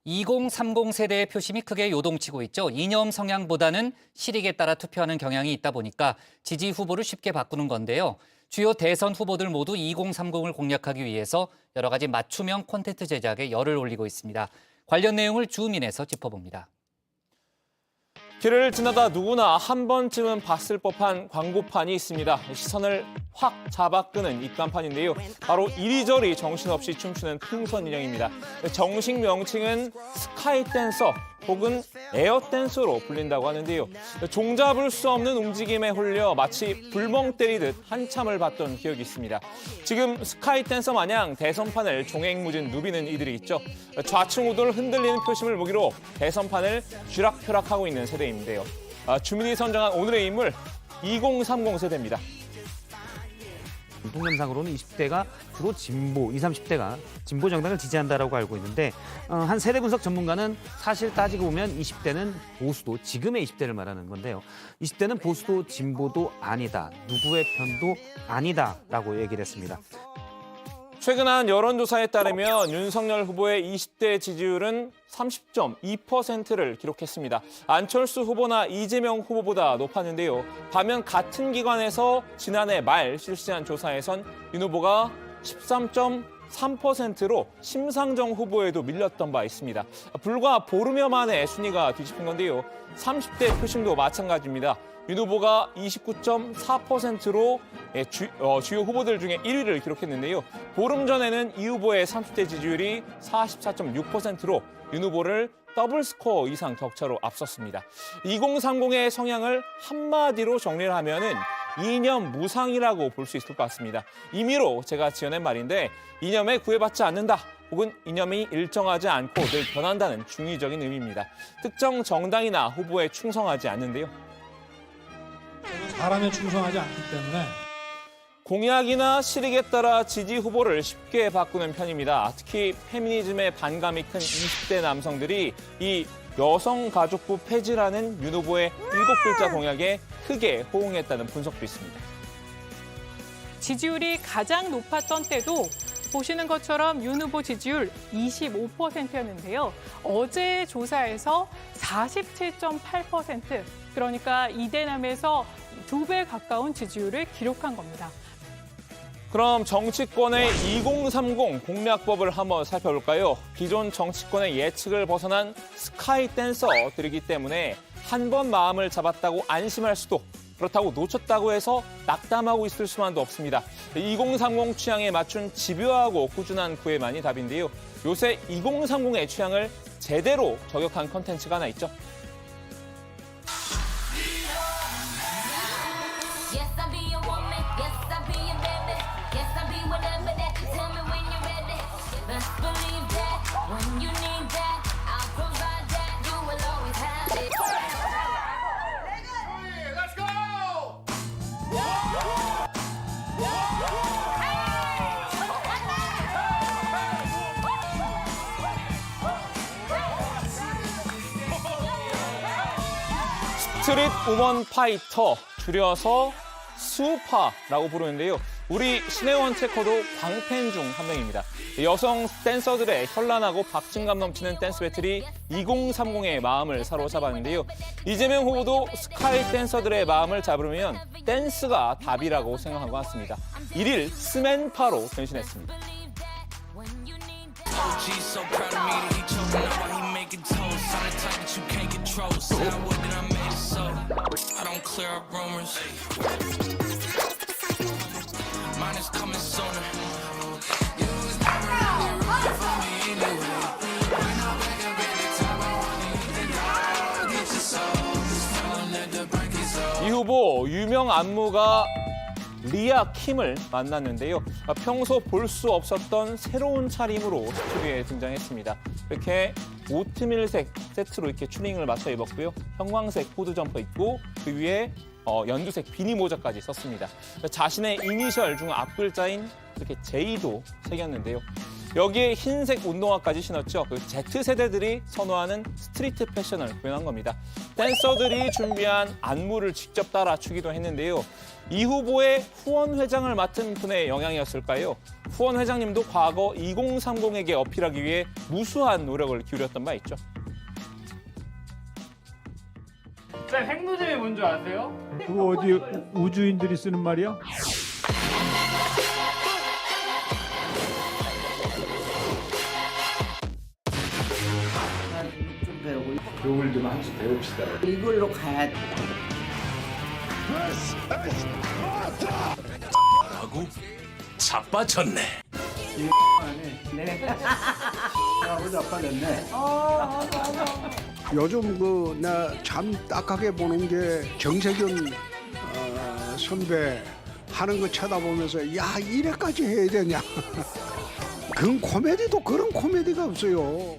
2030 세대의 표심이 크게 요동치고 있죠. 이념 성향보다는 실익에 따라 투표하는 경향이 있다 보니까 지지 후보를 쉽게 바꾸는 건데요. 주요 대선 후보들 모두 2030을 공략하기 위해서 여러 가지 맞춤형 콘텐츠 제작에 열을 올리고 있습니다. 관련 내용을 주민에서 짚어봅니다. 길을 지나다 누구나 한 번쯤은 봤을 법한 광고판이 있습니다. 시선을 확 잡아끄는 입간판인데요. 바로 이리저리 정신없이 춤추는 풍선 인형입니다. 정식 명칭은 스카이댄서 혹은 에어댄서로 불린다고 하는데요. 종잡을 수 없는 움직임에 홀려 마치 불멍 때리듯 한참을 봤던 기억이 있습니다. 지금 스카이댄서 마냥 대선판을 종횡무진 누비는 이들이 있죠. 좌충 우돌 흔들리는 표심을 무기로 대선판을 쥐락펴락하고 있는 세대인데요. 주민이 선정한 오늘의 인물 2030 세대입니다. 통념상으로는 20대가 주로 진보, 20, 30대가 진보 정당을 지지한다라고 알고 있는데 한 세대 분석 전문가는 사실 따지고 보면 20대는 보수도, 지금의 20대를 말하는 건데요. 20대는 보수도 진보도 아니다, 누구의 편도 아니다라고 얘기를 했습니다. 최근 한 여론조사에 따르면 윤석열 후보의 20대 지지율은 30.2%를 기록했습니다. 안철수 후보나 이재명 후보보다 높았는데요. 반면 같은 기관에서 지난해 말 실시한 조사에선 윤 후보가 13.3%로 심상정 후보에도 밀렸던 바 있습니다. 불과 보름여 만에 순위가 뒤집힌 건데요. 30대 표심도 마찬가지입니다. 윤 후보가 29.4%로 주요 후보들 중에 1위를 기록했는데요. 보름 전에는 이 후보의 30대 지지율이 44.6%로 윤 후보를 더블 스코어 이상 격차로 앞섰습니다. 2030의 성향을 한마디로 정리를 하면은 이념 무상이라고 볼 수 있을 것 같습니다. 임의로 제가 지어낸 말인데 이념에 구애받지 않는다. 혹은 이념이 일정하지 않고 늘 변한다는 중의적인 의미입니다. 특정 정당이나 후보에 충성하지 않는데요. 사람에 충성하지 않기 때문에 공약이나 실익에 따라 지지 후보를 쉽게 바꾸는 편입니다. 특히 페미니즘에 반감이 큰 20대 남성들이 이 여성가족부 폐지라는 윤 후보의 7글자 공약에 크게 호응했다는 분석도 있습니다. 지지율이 가장 높았던 때도 보시는 것처럼 윤 후보 지지율 25%였는데요. 어제 조사에서 47.8%, 그러니까 이대남에서 2배 가까운 지지율을 기록한 겁니다. 그럼 정치권의 2030 공략법을 한번 살펴볼까요? 기존 정치권의 예측을 벗어난 스카이 댄서들이기 때문에 한 번 마음을 잡았다고 안심할 수도, 그렇다고 놓쳤다고 해서 낙담하고 있을 수만도 없습니다. 2030 취향에 맞춘 집요하고 꾸준한 구애만이 답인데요. 요새 2030의 취향을 제대로 저격한 콘텐츠가 하나 있죠. 스트릿 우먼 파이터, 줄여서 수파라고 부르는데요. 우리 신혜원 체커도 광팬 중 한 명입니다. 여성 댄서들의 현란하고 박진감 넘치는 댄스 배틀이 2030의 마음을 사로잡았는데요. 이재명 후보도 스카이 댄서들의 마음을 잡으려면 댄스가 답이라고 생각한 것 같습니다. 1일 스맨파로 변신했습니다. 이 후보 유명 안무가 리아 킴을 만났는데요. 평소 볼 수 없었던 새로운 차림으로 스튜디오에 등장했습니다. 이렇게 오트밀색 세트로 이렇게 추링을 맞춰 입었고요. 형광색 후드 점퍼 입고 그 위에 연두색 비니 모자까지 썼습니다. 자신의 이니셜 중 앞글자인 이렇게 J도 새겼는데요. 여기에 흰색 운동화까지 신었죠. 그 Z세대들이 선호하는 스트리트 패션을 구현한 겁니다. 댄서들이 준비한 안무를 직접 따라 추기도 했는데요. 이 후보의 후원 회장을 맡은 분의 영향이었을까요? 후원 회장님도 과거 2030에게 어필하기 위해 무수한 노력을 기울였던 바 있죠. 쌤, 핵노잼이 뭔 줄 아세요? 그거 어디 우주인들이 쓰는 말이야? 좀 배우고 교훈을 좀 한 수 배웁시다. 이걸로 가야 돼. 자빠졌네. 아버지 아빠였네. 요즘 그 나 참 딱하게 보는 게 정세균 선배 하는 거 쳐다보면서 야 이래까지 해야 되냐. 그런 코미디도 그런 코미디가 없어요.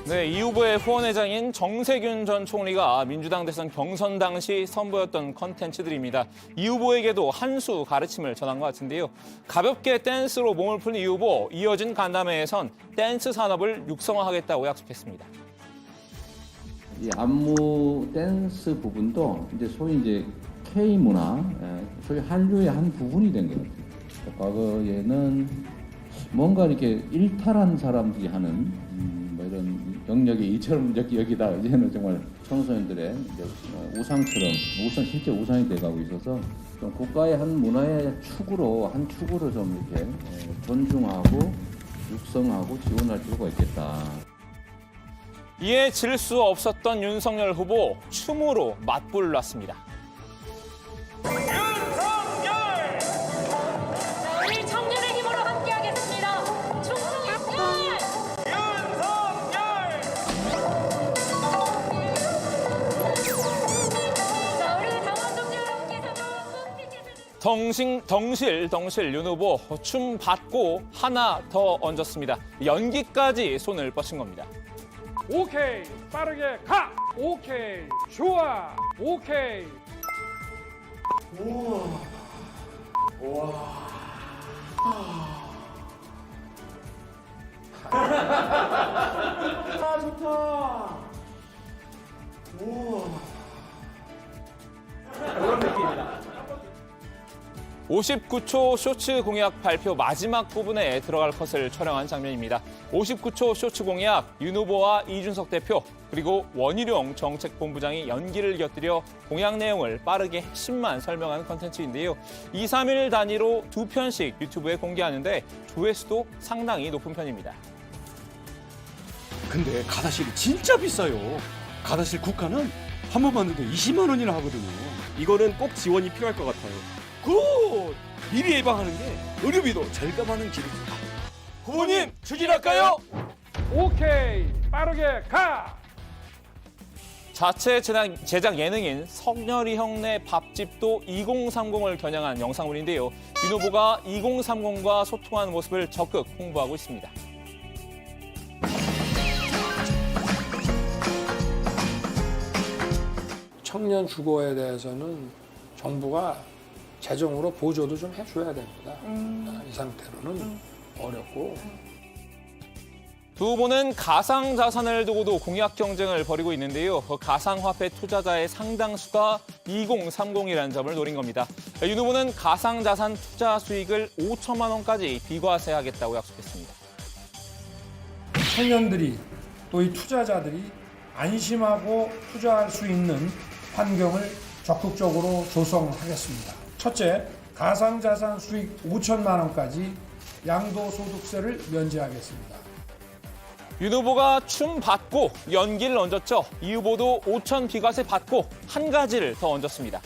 네, 이 후보의 후원회장인 정세균 전 총리가 민주당 대선 경선 당시 선보였던 컨텐츠들입니다. 이 후보에게도 한 수 가르침을 전한 것 같은데요. 가볍게 댄스로 몸을 푸는 이 후보, 이어진 간담회에선 댄스 산업을 육성화하겠다고 약속했습니다. 이 안무 댄스 부분도 이제 소위 이제 K 문화, 소위 한류의 한 부분이 된 것 같아요. 과거에는 뭔가 이렇게 일탈한 사람들이 하는 뭐 이런 영역의 일처럼 여기다 이제는 정말 청소년들의 이제 우상처럼 실제 우상이 돼가고 있어서 좀 국가의 한 문화의 축으로 한 축으로 좀 이렇게 존중하고 육성하고 지원할 필요가 있겠다. 이에 질 수 없었던 윤석열 후보, 춤으로 맞불을 놨습니다. 우리 청년의 힘으로 함께하겠습니다. 충성의 자, 우리 당원 동지 여러분께서도 덩실 윤 후보 춤 받고 하나 더 얹었습니다. 연기까지 손을 뻗친 겁니다. 오케이, 빠르게 가! 오케이, 좋아! 오케이! 좋다. 59초 쇼츠 공약 발표 마지막 부분에 들어갈 컷을 촬영한 장면입니다. 59초 쇼츠 공약, 윤 후보와 이준석 대표, 그리고 원희룡 정책본부장이 연기를 곁들여 공약 내용을 빠르게 핵심만 설명하는 컨텐츠인데요. 2, 3일 단위로 2편씩 유튜브에 공개하는데 조회수도 상당히 높은 편입니다. 근데 가다실이 진짜 비싸요. 가다실 국가는 한 번 받는데 20만 원이나 하거든요. 이거는 꼭 지원이 필요할 것 같아요. 그 미리 예방하는 게 의료비도 절감하는 길입니다. 후보님 추진할까요? 오케이, 빠르게 가! 자체 제작 예능인 석열이 형네 밥집도 2030을 겨냥한 영상물인데요. 윤 후보가 2030과 소통하는 모습을 적극 홍보하고 있습니다. 청년 주거에 대해서는 정부가 재정으로 보조도 좀 해줘야 됩니다. 이 상태로는 어렵고. 두 후보는 가상자산을 두고도 공약 경쟁을 벌이고 있는데요. 가상화폐 투자자의 상당수가 2030이라는 점을 노린 겁니다. 윤 후보는 가상자산 투자 수익을 5천만 원까지 비과세하겠다고 약속했습니다. 청년들이 또 이 투자자들이 안심하고 투자할 수 있는 환경을 적극적으로 조성하겠습니다. 첫째, 가상자산 수익 5천만 원까지 양도소득세를 면제하겠습니다. 윤 후보가 춤 받고 연기를 얹었죠. 이 후보도 5천 비과세 받고 한 가지를 더 얹었습니다.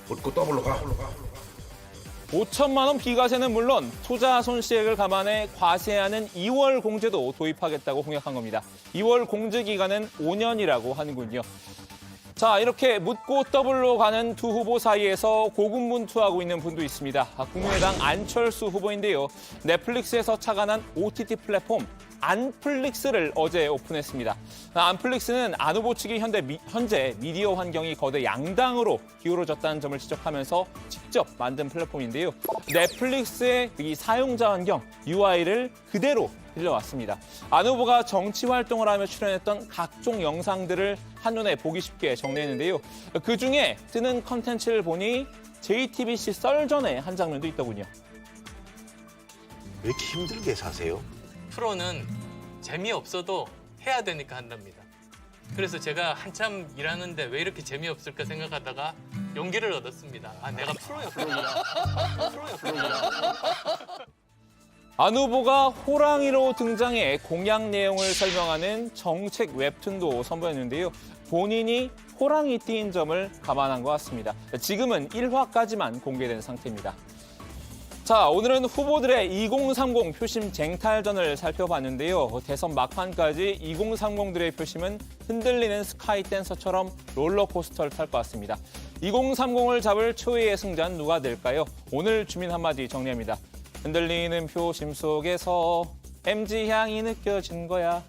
웃고 더블로 가. 5천만 원 비과세는 물론 투자 손실액을 감안해 과세하는 2월 공제도 도입하겠다고 공약한 겁니다. 2월 공제 기간은 5년이라고 하는군요. 자, 이렇게 묻고 더블로 가는 두 후보 사이에서 고군분투하고 있는 분도 있습니다. 국민의당 안철수 후보인데요. 넷플릭스에서 착안한 OTT 플랫폼 안플릭스를 어제 오픈했습니다. 안플릭스는 안 후보 측이 현재 미디어 환경이 거대 양당으로 기울어졌다는 점을 지적하면서 직접 만든 플랫폼인데요. 넷플릭스의 이 사용자 환경, UI를 그대로 빌려왔습니다. 안 후보가 정치 활동을 하며 출연했던 각종 영상들을 한눈에 보기 쉽게 정리했는데요. 그중에 뜨는 컨텐츠를 보니 JTBC 썰전의 한 장면도 있더군요. 왜 이렇게 힘들게 사세요? 프로는 재미없어도 해야 되니까 한답니다. 그래서 제가 한참 일하는데 왜 이렇게 재미없을까 생각하다가 용기를 얻었습니다. 아, 내가 프로였구나. 안 후보가 호랑이로 등장해 공약 내용을 설명하는 정책 웹툰도 선보였는데요. 본인이 호랑이 띠인 점을 감안한 것 같습니다. 지금은 1화까지만 공개된 상태입니다. 자, 오늘은 후보들의 2030 표심 쟁탈전을 살펴봤는데요. 대선 막판까지 2030들의 표심은 흔들리는 스카이 댄서처럼 롤러코스터를 탈 것 같습니다. 2030을 잡을 초유의 승자는 누가 될까요? 오늘 주민 한마디 정리합니다. 흔들리는 표심 속에서 MG 향이 느껴진 거야.